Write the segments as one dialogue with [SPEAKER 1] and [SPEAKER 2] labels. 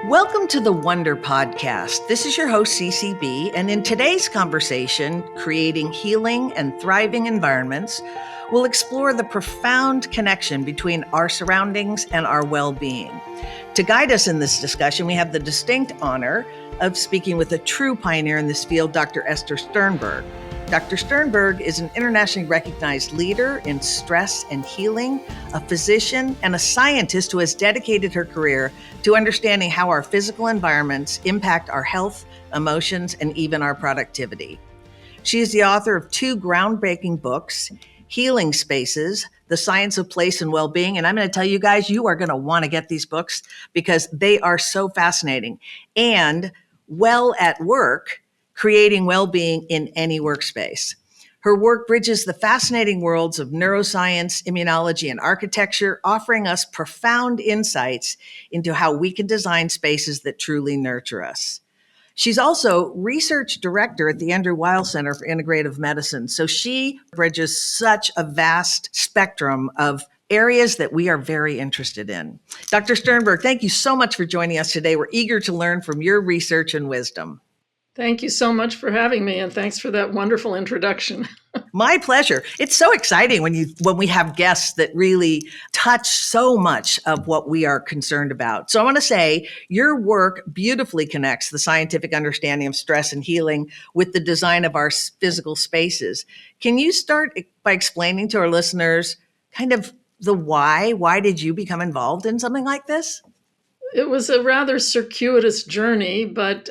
[SPEAKER 1] Welcome to the ONEder Podcast. This is your host, CCB, and in today's conversation, Creating Healing and Thriving Environments, we'll explore the profound connection between our surroundings and our well-being. To guide us in this discussion, we have the distinct honor of speaking with a true pioneer in this field, Dr. Esther Sternberg. Dr. Sternberg is an internationally recognized leader in stress and healing, a physician, and a scientist who has dedicated her career to understanding how our physical environments impact our health, emotions, and even our productivity. She is the author of two groundbreaking books, Healing Spaces, The Science of Place and Well-Being. And I'm going to tell you guys, you are going to want to get these books because they are so fascinating. And Well at Work, Creating Well-Being in Any Workspace. Her work bridges the fascinating worlds of neuroscience, immunology, and architecture, offering us profound insights into how we can design spaces that truly nurture us. She's also research director at the Andrew Weil Center for Integrative Medicine. So she bridges such a vast spectrum of areas that we are very interested in. Dr. Sternberg, thank you so much for joining us today. We're eager to learn from your research and wisdom.
[SPEAKER 2] Thank you so much for having me, and thanks for that wonderful introduction.
[SPEAKER 1] My pleasure. It's so exciting when we have guests that really touch so much of what we are concerned about. So I want to say your work beautifully connects the scientific understanding of stress and healing with the design of our physical spaces. Can you start by explaining to our listeners kind of the why? Why did you become involved in something like this?
[SPEAKER 2] It was a rather circuitous journey, but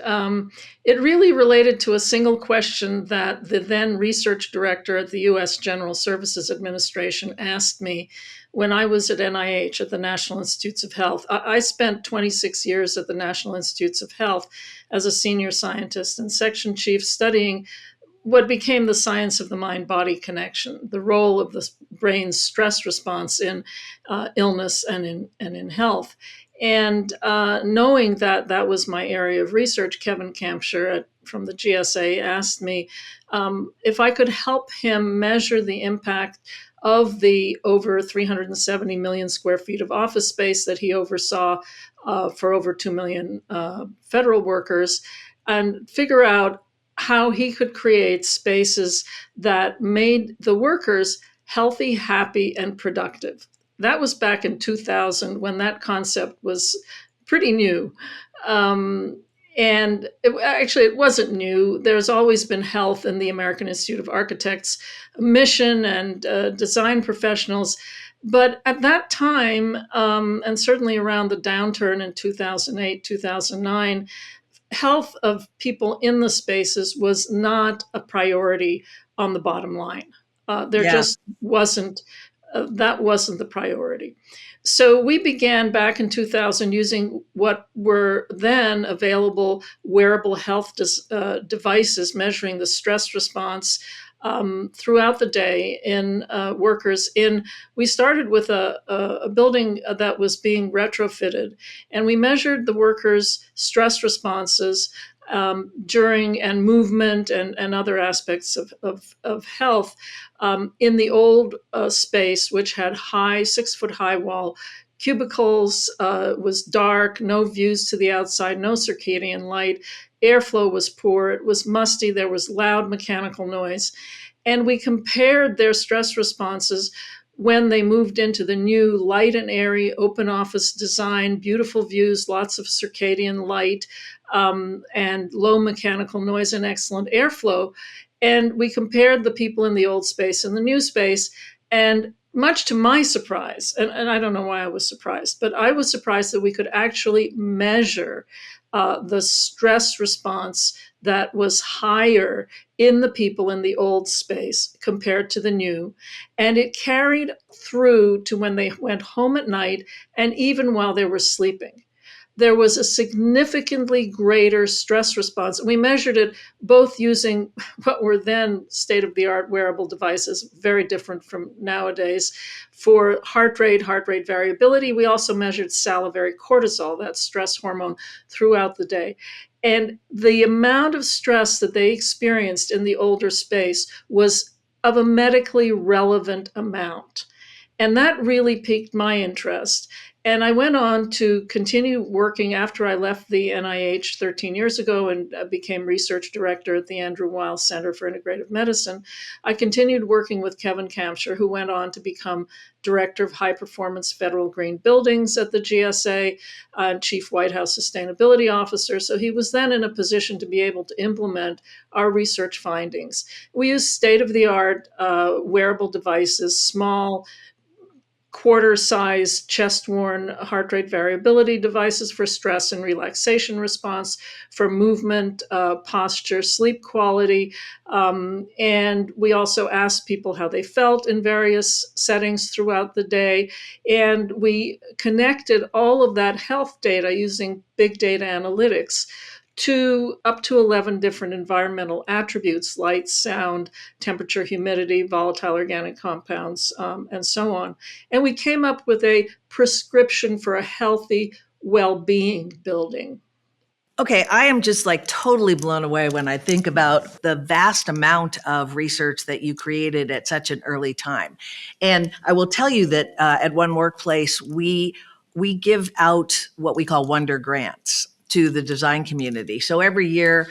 [SPEAKER 2] it really related to a single question that the then research director at the U.S. General Services Administration asked me when I was at NIH, at the National Institutes of Health. I spent 26 years at the National Institutes of Health as a senior scientist and section chief studying what became the science of the mind-body connection, the role of the brain's stress response in illness and in health. And knowing that that was my area of research, Kevin Kampshire from the GSA asked me if I could help him measure the impact of the over 370 million square feet of office space that he oversaw for over 2 million federal workers, and figure out how he could create spaces that made the workers healthy, happy, and productive. That was back in 2000 when that concept was pretty new. And it wasn't new. There's always been health in the American Institute of Architects mission and design professionals. But at that time, and certainly around the downturn in 2008, 2009, health of people in the spaces was not a priority on the bottom line. Just wasn't. That wasn't the priority. So we began back in 2000 using what were then available wearable health devices measuring the stress response throughout the day in workers. We started with a building that was being retrofitted, and we measured the workers' stress responses during and movement and other aspects of health in the old space, which had 6-foot high wall cubicles, was dark, no views to the outside, no circadian light, airflow was poor, it was musty, there was loud mechanical noise. And we compared their stress responses when they moved into the new light and airy open office design, beautiful views, lots of circadian light, and low mechanical noise and excellent airflow. And we compared the people in the old space and the new space. And much to my surprise, and I don't know why I was surprised, but I was surprised that we could actually measure the stress response that was higher in the people in the old space compared to the new. And it carried through to when they went home at night and even while they were sleeping. There was a significantly greater stress response. We measured it both using what were then state-of-the-art wearable devices, very different from nowadays, for heart rate variability. We also measured salivary cortisol, that stress hormone, throughout the day. And the amount of stress that they experienced in the older space was of a medically relevant amount. And that really piqued my interest. And I went on to continue working after I left the NIH 13 years ago and became research director at the Andrew Weil Center for Integrative Medicine. I continued working with Kevin Kamsher, who went on to become director of high performance federal green buildings at the GSA, chief White House sustainability officer. So he was then in a position to be able to implement our research findings. We use state of the art wearable devices, small quarter-size chest-worn heart rate variability devices for stress and relaxation response, for movement, posture, sleep quality. And we also asked people how they felt in various settings throughout the day. And we connected all of that health data using big data analytics to up to 11 different environmental attributes: light, sound, temperature, humidity, volatile organic compounds, and so on. And we came up with a prescription for a healthy well-being building.
[SPEAKER 1] Okay, I am just like totally blown away when I think about the vast amount of research that you created at such an early time. And I will tell you that at One Workplace, we give out what we call Wonder Grants to the design community. So every year,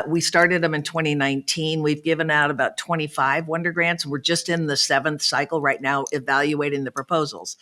[SPEAKER 1] we started them in 2019. We've given out about 25 Wonder Grants. We're just in the 7th cycle right now, evaluating the proposals.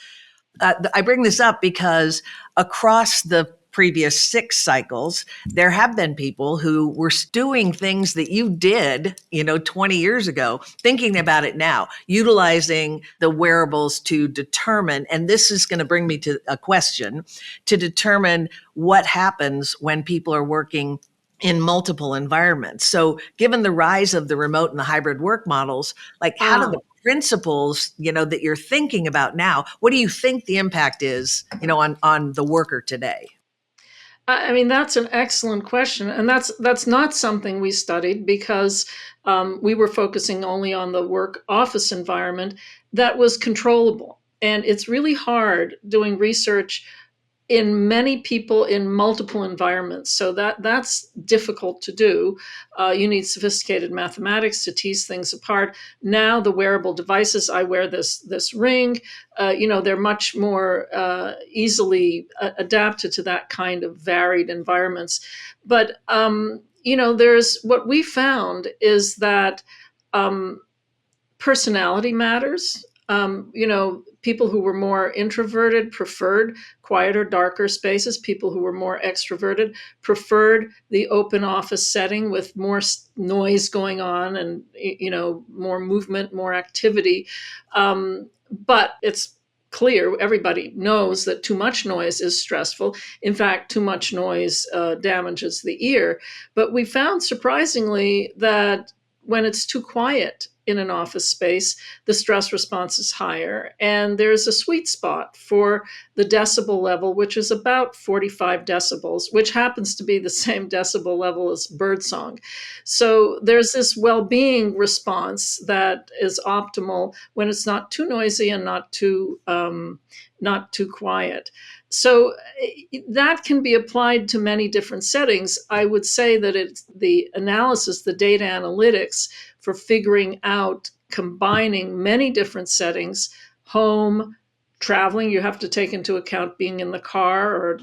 [SPEAKER 1] I bring this up because across the previous 6 cycles, there have been people who were doing things that you did, 20 years ago, thinking about it now, utilizing the wearables to determine, and this is going to bring me to a question, to determine what happens when people are working in multiple environments. So given the rise of the remote and the hybrid work models, like how do the principles, that you're thinking about now, what do you think the impact is, on the worker today?
[SPEAKER 2] I mean, that's an excellent question. And that's not something we studied because we were focusing only on the work office environment that was controllable. And it's really hard doing research in many people in multiple environments. So that's difficult to do. You need sophisticated mathematics to tease things apart. Now the wearable devices, I wear this ring, they're much more easily adapted to that kind of varied environments. But, there's what we found is that personality matters. People who were more introverted preferred quieter, darker spaces. People who were more extroverted preferred the open office setting with more noise going on and, more movement, more activity. But it's clear, everybody knows that too much noise is stressful. In fact, too much noise damages the ear. But we found surprisingly that when it's too quiet in an office space, the stress response is higher. And there's a sweet spot for the decibel level, which is about 45 decibels, which happens to be the same decibel level as birdsong. So there's this well-being response that is optimal when it's not too noisy and not too quiet. So that can be applied to many different settings. I would say that it's the analysis, the data analytics for figuring out, combining many different settings, home, traveling, you have to take into account being in the car or,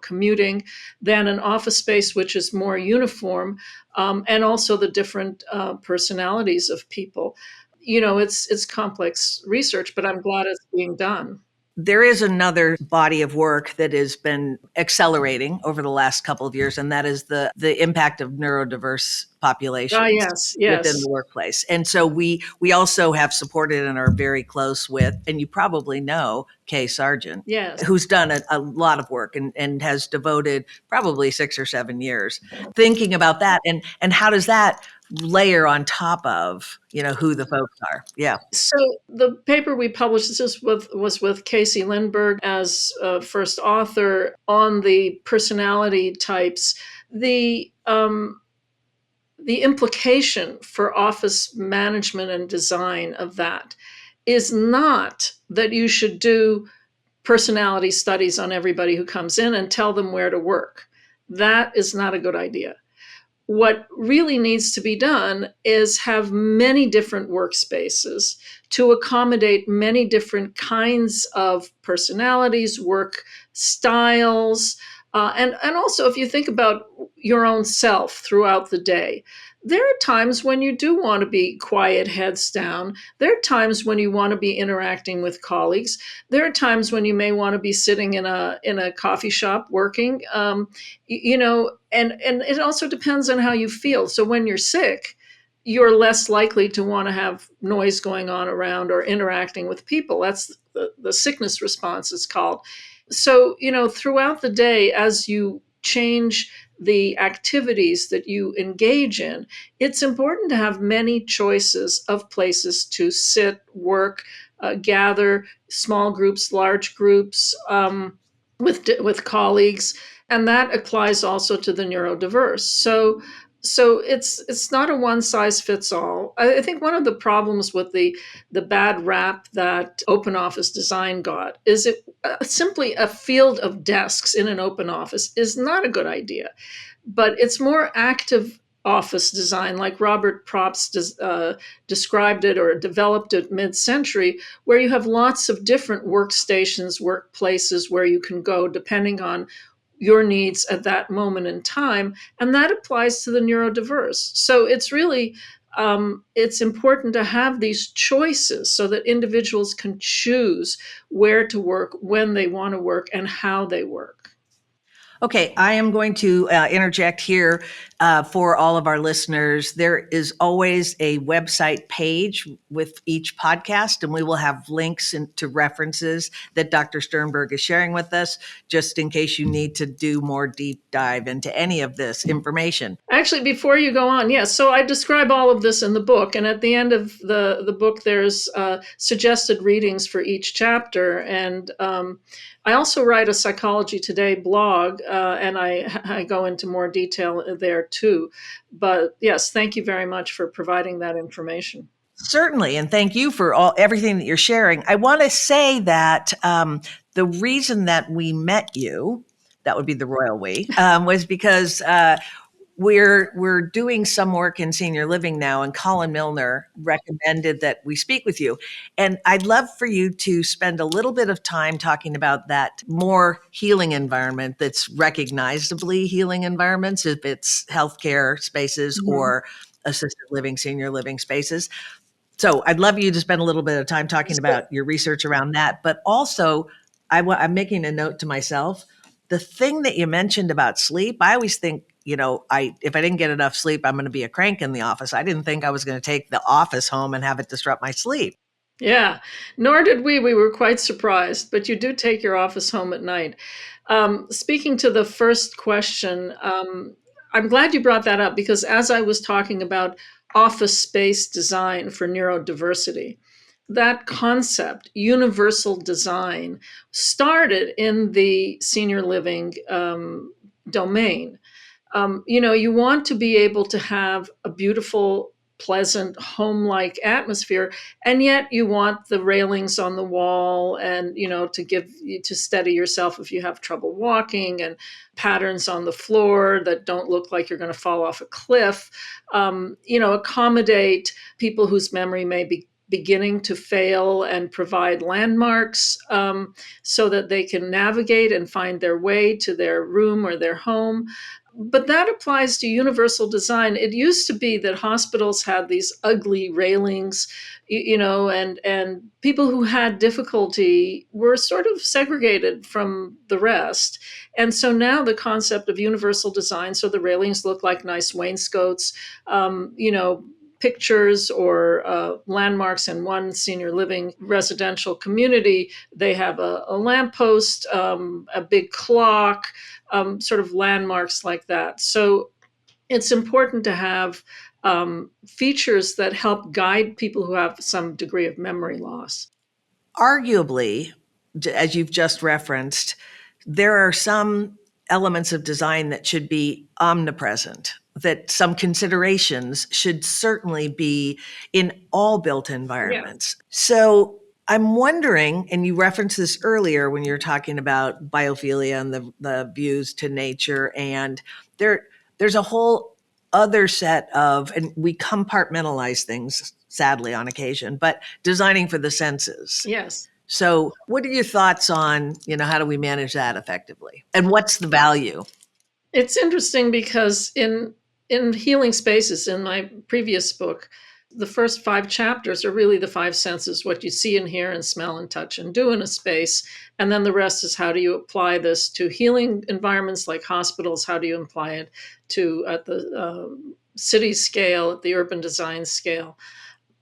[SPEAKER 2] commuting, then an office space, which is more uniform, and also the different personalities of people. It's complex research, but I'm glad it's being done.
[SPEAKER 1] There is another body of work that has been accelerating over the last couple of years, and that is the impact of neurodiverse populations within
[SPEAKER 2] Yes.
[SPEAKER 1] the workplace. And so we also have supported and are very close with, and you probably know, Kay Sargent,
[SPEAKER 2] Yes.
[SPEAKER 1] who's done a lot of work and has devoted probably 6 or 7 years thinking about that. And how does that layer on top of, who the folks are? Yeah.
[SPEAKER 2] So the paper we published was with Casey Lindberg as first author on the personality types. The implication for office management and design of that is not that you should do personality studies on everybody who comes in and tell them where to work. That is not a good idea. what really needs to be done is have many different workspaces to accommodate many different kinds of personalities, work styles, and also if you think about your own self throughout the day, there are times when you do want to be quiet, heads down. There are times when you want to be interacting with colleagues. There are times when you may want to be sitting in a coffee shop working. And it also depends on how you feel. So when you're sick, you're less likely to want to have noise going on around or interacting with people. That's the sickness response, it's called. So, throughout the day, as you change the activities that you engage in, it's important to have many choices of places to sit, work, gather, small groups, large groups, with colleagues, and that applies also to the neurodiverse. So it's not a one size fits all. I think one of the problems with the bad rap that open office design got is it simply a field of desks in an open office is not a good idea, but it's more active office design, like Robert Propst described it or developed it mid-century, where you have lots of different workstations, workplaces where you can go depending on your needs at that moment in time, and that applies to the neurodiverse. So it's really it's important to have these choices so that individuals can choose where to work, when they want to work, and how they work.
[SPEAKER 1] Okay, I am going to interject here for all of our listeners. There is always a website page with each podcast, and we will have links to references that Dr. Sternberg is sharing with us, just in case you need to do more deep dive into any of this information.
[SPEAKER 2] Actually, before you go on, yes, so I describe all of this in the book, and at the end of the book, there's suggested readings for each chapter, and I also write a Psychology Today blog, and I go into more detail there too. But yes, thank you very much for providing that information.
[SPEAKER 1] Certainly, and thank you for everything that you're sharing. I want to say that the reason that we met you, that would be the royal we, was because we're doing some work in senior living now, and Colin Milner recommended that we speak with you. And I'd love for you to spend a little bit of time talking about that more healing environment that's recognizably healing environments, if it's healthcare spaces or assisted living, senior living spaces. So I'd love you to spend a little bit of time talking about your research around that. But also, I'm making a note to myself. The thing that you mentioned about sleep, I always think, if I didn't get enough sleep, I'm going to be a crank in the office. I didn't think I was going to take the office home and have it disrupt my sleep.
[SPEAKER 2] Yeah, nor did we. We were quite surprised, but you do take your office home at night. Speaking to the first question, I'm glad you brought that up because as I was talking about office space design for neurodiversity, that concept, universal design, started in the senior living domain. You want to be able to have a beautiful, pleasant, home-like atmosphere, and yet you want the railings on the wall and, to steady yourself if you have trouble walking, and patterns on the floor that don't look like you're going to fall off a cliff. Accommodate people whose memory may be beginning to fail and provide landmarks so that they can navigate and find their way to their room or their home. But that applies to universal design. It used to be that hospitals had these ugly railings, and people who had difficulty were sort of segregated from the rest. And so now the concept of universal design, so the railings look like nice wainscots, pictures or landmarks. In one senior living residential community, they have a lamppost, a big clock, sort of landmarks like that. So it's important to have features that help guide people who have some degree of memory loss.
[SPEAKER 1] Arguably, as you've just referenced, there are some elements of design that should be omnipresent, that some considerations should certainly be in all built environments. Yeah. So I'm wondering, and you referenced this earlier when you were talking about biophilia and the views to nature, and there's a whole other set of, and we compartmentalize things sadly on occasion, but designing for the senses.
[SPEAKER 2] Yes.
[SPEAKER 1] So what are your thoughts on, how do we manage that effectively? And what's the value?
[SPEAKER 2] It's interesting because in Healing Spaces, in my previous book, the first 5 chapters are really the 5 senses, what you see and hear and smell and touch and do in a space. And then the rest is how do you apply this to healing environments like hospitals? How do you apply it to at the city scale, at the urban design scale?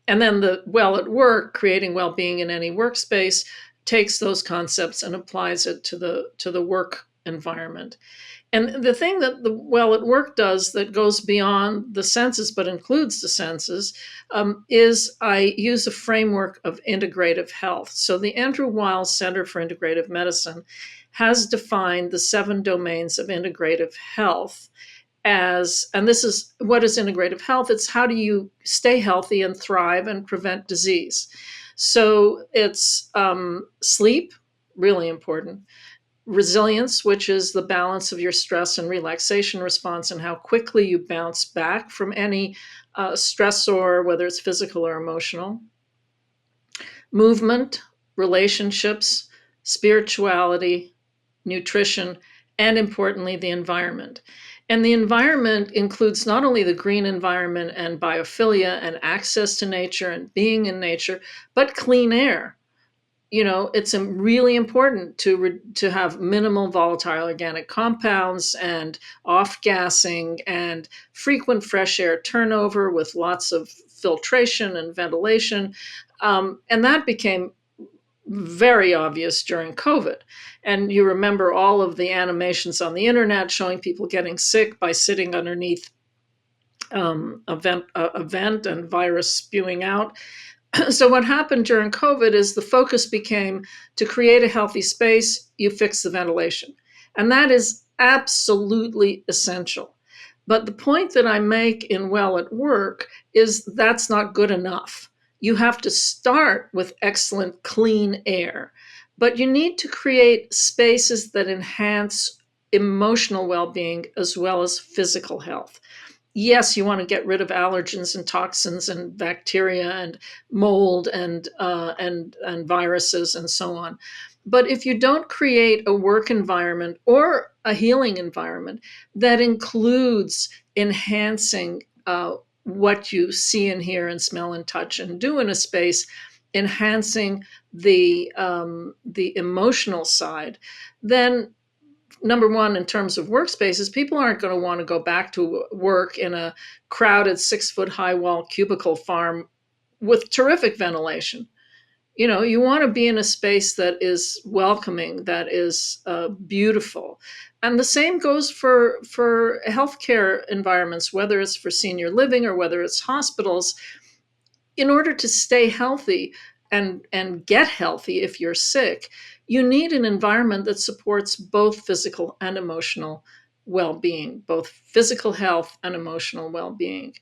[SPEAKER 2] And then the Well at Work, creating well-being in any workspace, takes those concepts and applies it to the work environment. And the thing that the Well at Work does that goes beyond the senses but includes the senses is I use a framework of integrative health. So the Andrew Weil Center for Integrative Medicine has defined the 7 domains of integrative health as, and this is what is integrative health? It's how do you stay healthy and thrive and prevent disease. So it's sleep, really important. Resilience, which is the balance of your stress and relaxation response and how quickly you bounce back from any stressor, whether it's physical or emotional. Movement, relationships, spirituality, nutrition, and importantly, the environment. And the environment includes not only the green environment and biophilia and access to nature and being in nature, but clean air. It's really important to have minimal volatile organic compounds and off-gassing and frequent fresh air turnover with lots of filtration and ventilation. And that became very obvious during COVID. And you remember all of the animations on the internet showing people getting sick by sitting underneath a vent and virus spewing out. So what happened during COVID is the focus became to create a healthy space, you fix the ventilation. And that is absolutely essential. But the point that I make in Well at Work is that's not good enough. You have to start with excellent clean air, but you need to create spaces that enhance emotional well-being as well as physical health. Yes, you want to get rid of allergens and toxins and bacteria and mold and viruses and so on. But if you don't create a work environment or a healing environment that includes enhancing what you see and hear and smell and touch and do in a space, enhancing the emotional side, then number one, in terms of workspaces, people aren't going to want to go back to work in a crowded 6-foot-high wall cubicle farm with terrific ventilation. You want to be in a space that is welcoming, that is beautiful. And the same goes for healthcare environments, whether it's for senior living or whether it's hospitals. In order to stay healthy and get healthy if you're sick, you need an environment that supports both physical and emotional well-being, both physical health and emotional well-being.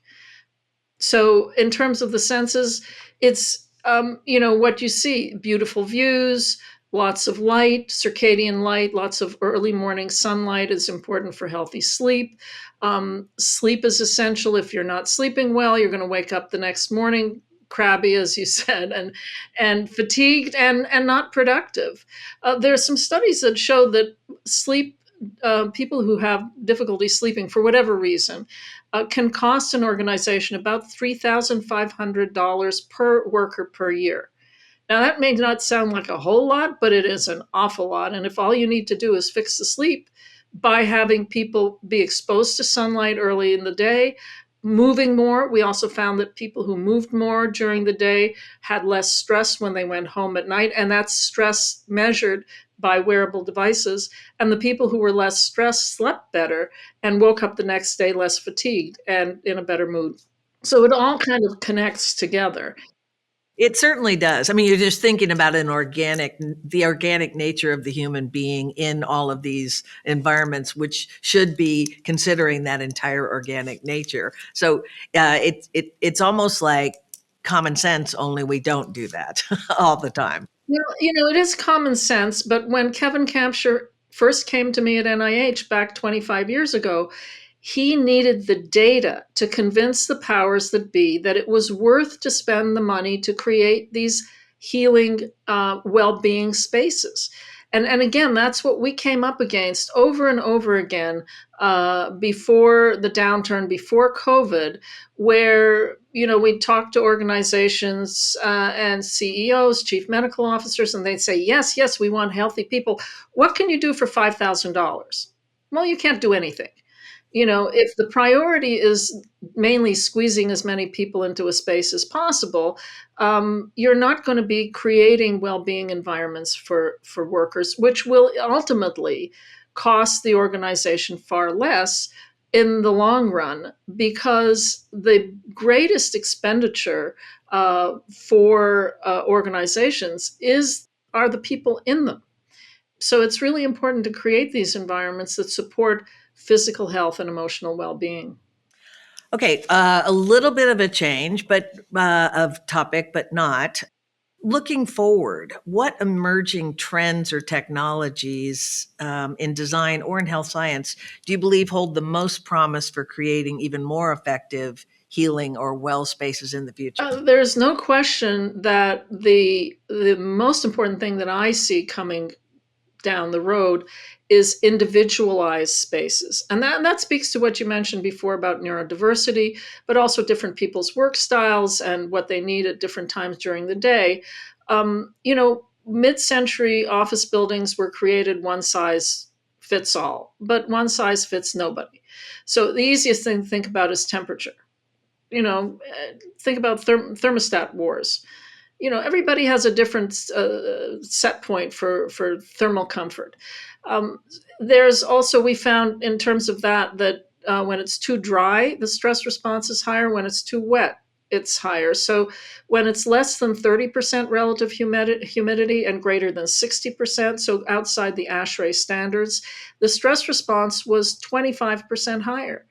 [SPEAKER 2] So in terms of the senses, it's, what you see, beautiful views, lots of light, circadian light, lots of early morning sunlight is important for healthy sleep. Sleep is essential. If you're not sleeping well, you're going to wake up the next morning crabby, as you said, and fatigued and not productive. There are some studies that show that sleep, people who have difficulty sleeping for whatever reason, can cost an organization about $3,500 per worker per year. Now, that may not sound like a whole lot, but it is an awful lot. And if all you need to do is fix the sleep by having people be exposed to sunlight early in the day, moving more. We also found that people who moved more during the day had less stress when they went home at night, and that's stress measured by wearable devices. And the people who were less stressed slept better and woke up the next day less fatigued and in a better mood. So it all kind of connects together.
[SPEAKER 1] It certainly does. I mean, you're just thinking about the organic nature of the human being in all of these environments, which should be considering that entire organic nature. So it's almost like common sense, only we don't do that all the time.
[SPEAKER 2] Well, it is common sense, but when Kevin Kampscher first came to me at NIH back 25 years ago, He needed the data to convince the powers that be that it was worth to spend the money to create these healing, well-being spaces. And again, that's what we came up against over and over again, before the downturn, before COVID, where we'd talk to organizations, and CEOs, chief medical officers, and they'd say, yes, yes, we want healthy people. What can you do for $5,000? Well, you can't do anything. If the priority is mainly squeezing as many people into a space as possible, you're not going to be creating well-being environments for workers, which will ultimately cost the organization far less in the long run, because the greatest expenditure, for organizations are the people in them. So it's really important to create these environments that support physical health and emotional well-being.
[SPEAKER 1] Okay, a little bit of a change, but of topic, but not. Looking forward, what emerging trends or technologies in design or in health science do you believe hold the most promise for creating even more effective healing or well spaces in the future?
[SPEAKER 2] There's no question that the most important thing that I see coming down the road is individualized spaces. And that speaks to what you mentioned before about neurodiversity, but also different people's work styles and what they need at different times during the day. Mid-century office buildings were created one size fits all, but one size fits nobody. So the easiest thing to think about is temperature. Think about thermostat wars. Everybody has a different set point for thermal comfort. There's also, we found in terms of that when it's too dry, the stress response is higher. When it's too wet, it's higher. So when it's less than 30% relative humidity and greater than 60%, so outside the ASHRAE standards, the stress response was 25% higher.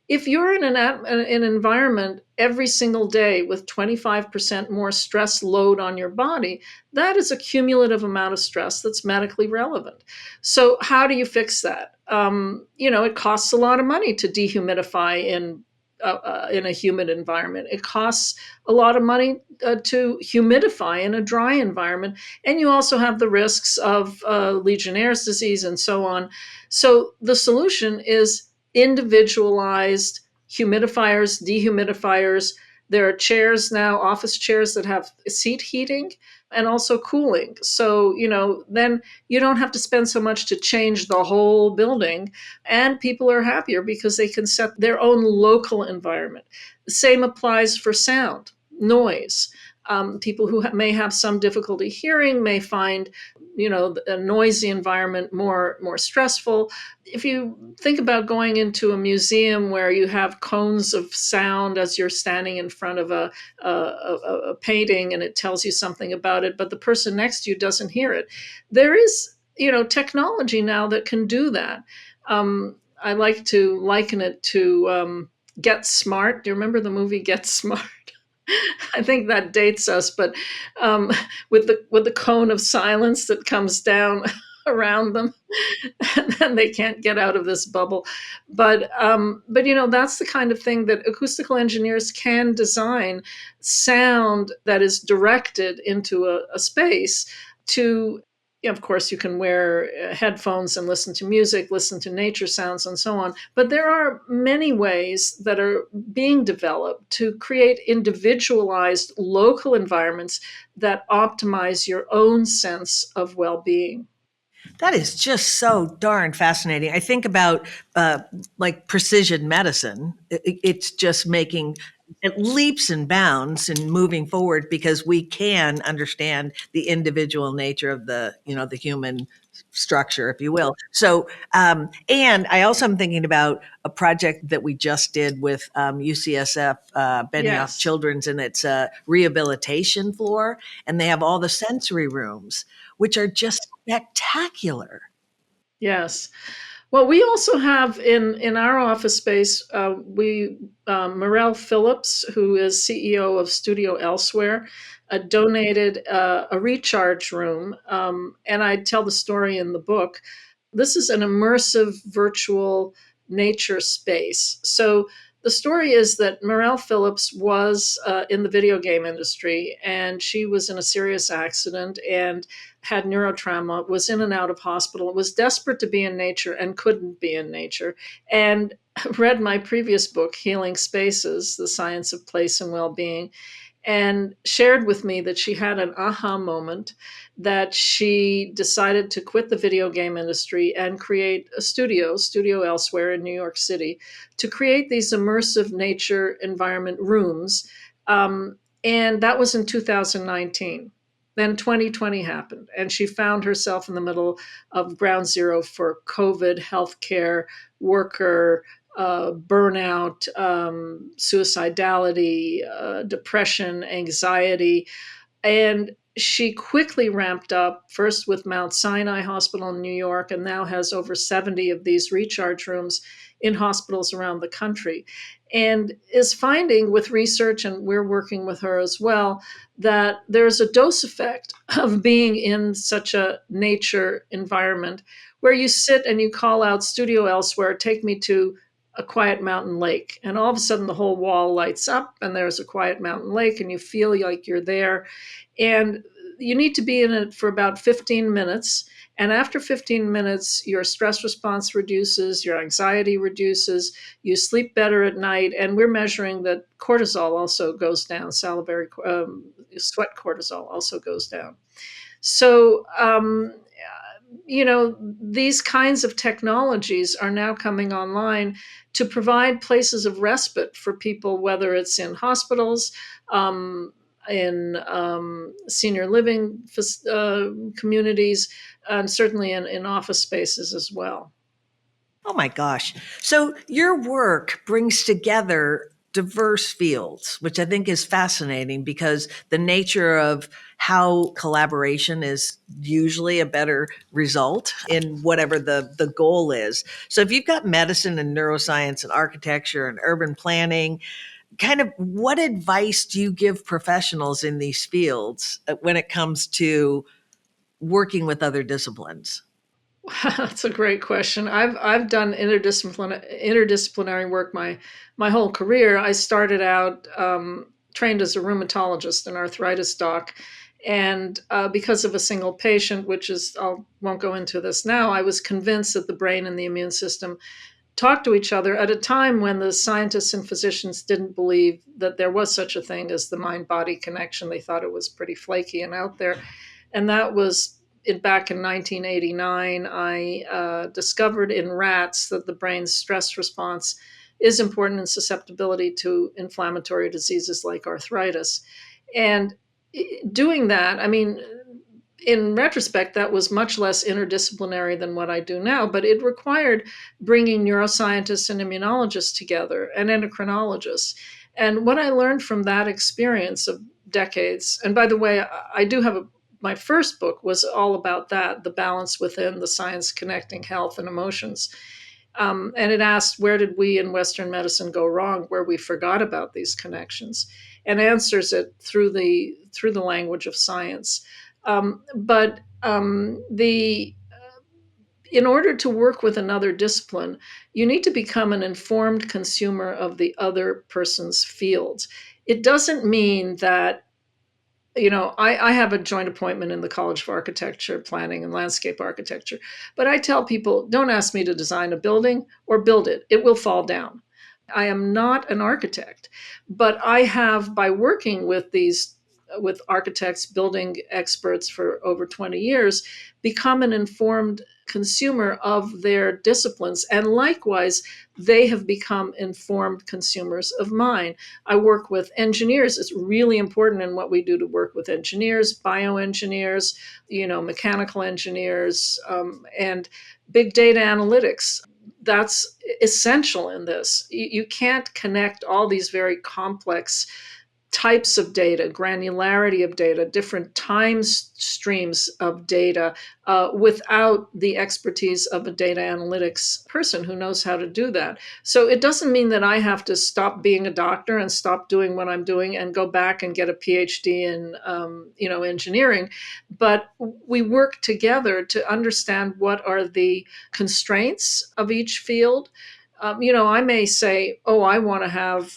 [SPEAKER 2] If you're in an environment every single day with 25% more stress load on your body, that is a cumulative amount of stress that's medically relevant. So how do you fix that? It costs a lot of money to dehumidify in a humid environment. It costs a lot of money to humidify in a dry environment. And you also have the risks of Legionnaire's disease and so on. So the solution is individualized humidifiers, dehumidifiers. There are chairs now, office chairs that have seat heating and also cooling. So, then you don't have to spend so much to change the whole building, and people are happier because they can set their own local environment. The same applies for sound, noise. People who may have some difficulty hearing may find, a noisy environment more stressful. If you think about going into a museum where you have cones of sound as you're standing in front of a painting and it tells you something about it, but the person next to you doesn't hear it, there is, technology now that can do that. I like to liken it to Get Smart. Do you remember the movie Get Smart? I think that dates us, but with the cone of silence that comes down around them, and then they can't get out of this bubble. But that's the kind of thing that acoustical engineers can design: sound that is directed into a space to. Of course, you can wear headphones and listen to music, listen to nature sounds, and so on. But there are many ways that are being developed to create individualized local environments that optimize your own sense of well-being.
[SPEAKER 1] That is just so darn fascinating. I think about like precision medicine. It's just making leaps and bounds and moving forward because we can understand the individual nature of the human structure, if you will. So, and I also am thinking about a project that we just did with UCSF, Benioff
[SPEAKER 2] Yes.
[SPEAKER 1] Children's, and it's a rehabilitation floor, and they have all the sensory rooms, which are just spectacular.
[SPEAKER 2] Yes. Well, we also have in our office space, we Morel Phillips, who is CEO of Studio Elsewhere, donated a recharge room, and I tell the story in the book. This is an immersive virtual nature space. So the story is that Morel Phillips was in the video game industry, and she was in a serious accident and had neurotrauma, was in and out of hospital, was desperate to be in nature and couldn't be in nature, and read my previous book, Healing Spaces, The Science of Place and Well-Being, and shared with me that she had an aha moment, that she decided to quit the video game industry and create a studio elsewhere in New York City, to create these immersive nature environment rooms. And that was in 2019. Then 2020 happened, and she found herself in the middle of ground zero for COVID, healthcare, worker, burnout, suicidality, depression, anxiety. And she quickly ramped up, first with Mount Sinai Hospital in New York, and now has over 70 of these recharge rooms in hospitals around the country. And is finding with research, and we're working with her as well, that there's a dose effect of being in such a nature environment where you sit and you call out, studio elsewhere, take me to a quiet mountain lake. And all of a sudden the whole wall lights up and there's a quiet mountain lake and you feel like you're there. And you need to be in it for about 15 minutes. And after 15 minutes, your stress response reduces, your anxiety reduces, you sleep better at night. And we're measuring that cortisol also goes down, salivary sweat cortisol also goes down. So, these kinds of technologies are now coming online to provide places of respite for people, whether it's in hospitals, in senior living communities, and certainly in office spaces as well.
[SPEAKER 1] Oh my gosh. So your work brings together diverse fields, which I think is fascinating because the nature of how collaboration is usually a better result in whatever the goal is. So if you've got medicine and neuroscience and architecture and urban planning, kind of what advice do you give professionals in these fields when it comes to working with other disciplines?
[SPEAKER 2] That's a great question. I've done interdisciplinary work my whole career. I started out trained as a rheumatologist and arthritis doc, and because of a single patient, which is I won't go into this now, I was convinced that the brain and the immune system talk to each other at a time when the scientists and physicians didn't believe that there was such a thing as the mind-body connection. They thought it was pretty flaky and out there, and that was back in 1989, I discovered in rats that the brain's stress response is important in susceptibility to inflammatory diseases like arthritis. And doing that, I mean, in retrospect, that was much less interdisciplinary than what I do now, but it required bringing neuroscientists and immunologists together and endocrinologists. And what I learned from that experience of decades, and by the way, I do have my first book was all about that, the balance within, the science connecting health and emotions. And it asked, where did we in Western medicine go wrong, where we forgot about these connections, and answers it through the language of science. But in order to work with another discipline, you need to become an informed consumer of the other person's field. It doesn't mean that I have a joint appointment in the College of Architecture, Planning, and Landscape Architecture. But I tell people, don't ask me to design a building or build it. It will fall down. I am not an architect, but I have, by working with architects, building experts for over 20 years, become an informed consumer of their disciplines. And likewise, they have become informed consumers of mine. I work with engineers. It's really important in what we do to work with engineers, bioengineers, mechanical engineers, and big data analytics. That's essential in this. You can't connect all these very complex types of data, granularity of data, different time streams of data, without the expertise of a data analytics person who knows how to do that. So it doesn't mean that I have to stop being a doctor and stop doing what I'm doing and go back and get a PhD in engineering, but we work together to understand what are the constraints of each field, I may say, oh, I want to have,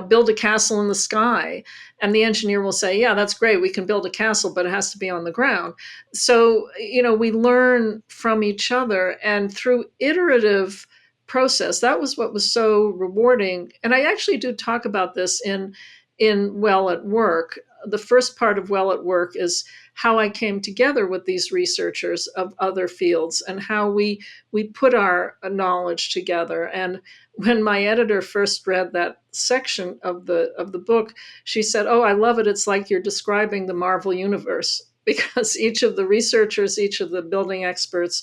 [SPEAKER 2] build a castle in the sky. And the engineer will say, yeah, that's great. We can build a castle, but it has to be on the ground. So, we learn from each other, and through iterative process, that was what was so rewarding. And I actually do talk about this in Well at Work. The first part of Well at Work is how I came together with these researchers of other fields and how we put our knowledge together. And when my editor first read that section of the book, she said, "Oh, I love it. It's like you're describing the Marvel universe." Because each of the researchers, each of the building experts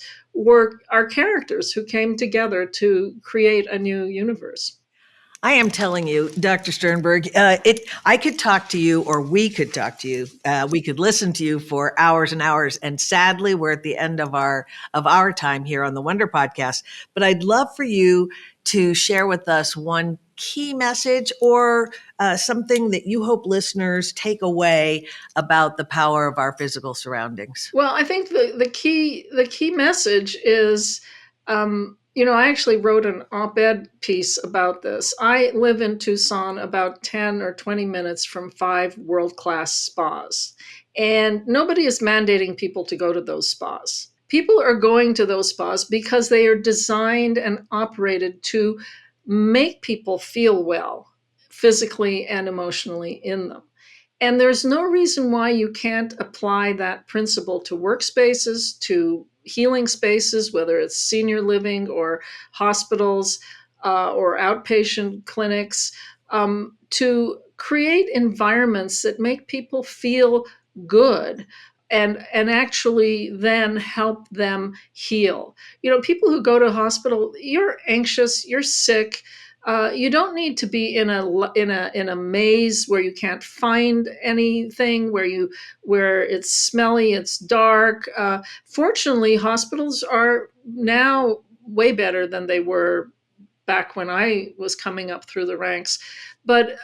[SPEAKER 2] are characters who came together to create a new universe.
[SPEAKER 1] I am telling you, Dr. Sternberg, I could talk to you, or we could talk to you. We could listen to you for hours and hours. And sadly, we're at the end of our time here on the ONEder Podcast. But I'd love for you to share with us one key message or something that you hope listeners take away about the power of our physical surroundings.
[SPEAKER 2] Well, I think the key message is, I actually wrote an op-ed piece about this. I live in Tucson, about 10 or 20 minutes from 5 world-class spas, and nobody is mandating people to go to those spas. People are going to those spas because they are designed and operated to make people feel well, physically and emotionally in them. And there's no reason why you can't apply that principle to workspaces, to healing spaces, whether it's senior living or hospitals or outpatient clinics, to create environments that make people feel good and actually then help them heal. People who go to a hospital, you're anxious, you're sick. You don't need to be in a maze where you can't find anything, where it's smelly, it's dark. Fortunately, hospitals are now way better than they were back when I was coming up through the ranks. But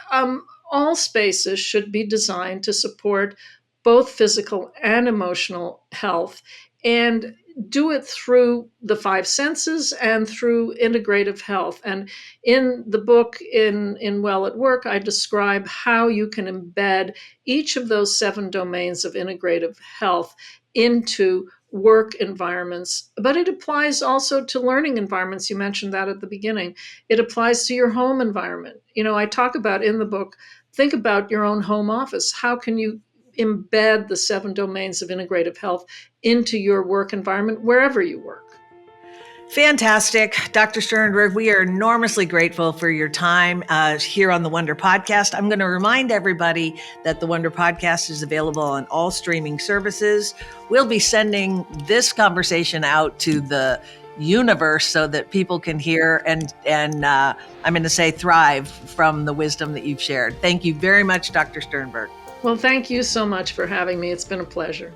[SPEAKER 2] all spaces should be designed to support both physical and emotional health, and do it through the 5 senses and through integrative health. And in the book, in Well at Work, I describe how you can embed each of those 7 domains of integrative health into work environments. But it applies also to learning environments. You mentioned that at the beginning. It applies to your home environment. I talk about in the book, think about your own home office. How can you embed the 7 domains of integrative health into your work environment, wherever you work?
[SPEAKER 1] Fantastic. Dr. Sternberg, we are enormously grateful for your time here on the ONEder Podcast. I'm going to remind everybody that the ONEder Podcast is available on all streaming services. We'll be sending this conversation out to the universe so that people can hear and I'm going to say thrive from the wisdom that you've shared. Thank you very much, Dr. Sternberg.
[SPEAKER 2] Well, thank you so much for having me. It's been a pleasure.